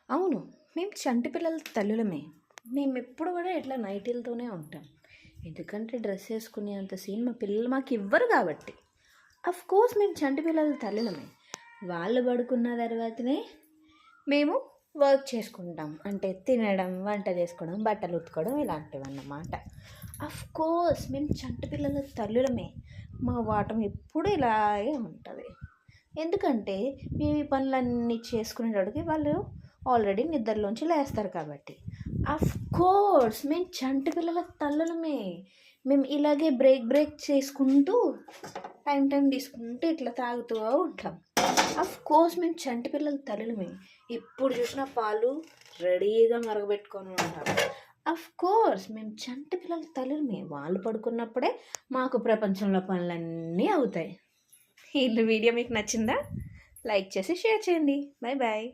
అవును. మేము చంటి పిల్లల తల్లులమే. మేమెప్పుడు గూడా ఇట్లా నైటీలతోనే ఉంటాం. ఎందుకంటే డ్రెస్ ఏసుకునే అంత సీన్ మా పిల్లలు మాకివ్వరు గాబట్టి. అఫ్‌కోర్స్ మేము చంటి పిల్లల తల్లులమే. వాళ్ళు పడుకున్న తర్వాతనే మేము వర్క్ చేసుకుంటాం. అంటే తినడం, వంట చేసుకోవడం, బట్టలు ఉతకడం ఇలాంటివన్నమాట. అఫ్‌కోర్స్ మేము చంటి పిల్లల తల్లులమే. మా వాటం ఎప్పుడు ఇలాగే ఉంటది. ఎందుకంటే మేము ఈ పనులన్నీ చేసుకునేటప్పటికి వాళ్ళు ఆల్రెడీ నిద్రలోంచి లేస్తారు కాబట్టి. అఫ్‌కోర్స్ మేము చంటి పిల్లల తల్లులమే. మేము ఇలాగే బ్రేక్ చేసుకుంటూ టైం తీసుకుంటూ ఇట్లా తాగుతూ ఉంటాం. అఫ్‌కోర్స్ మేము చంటి పిల్లల తల్లులమే. ఎప్పుడు చూసినా పాలు రెడీగా మరగబెట్టుకొని ఉంటాం. అఫ్‌కోర్స్ మేము చంటి పిల్లల తల్లులమే. వాళ్ళు పడుకున్నప్పుడే మాకు ప్రపంచంలో పనులన్నీ అవుతాయి. ఈ వీడియో మీకు నచ్చిందా? లైక్ చేసి షేర్ చేయండి. Bye bye.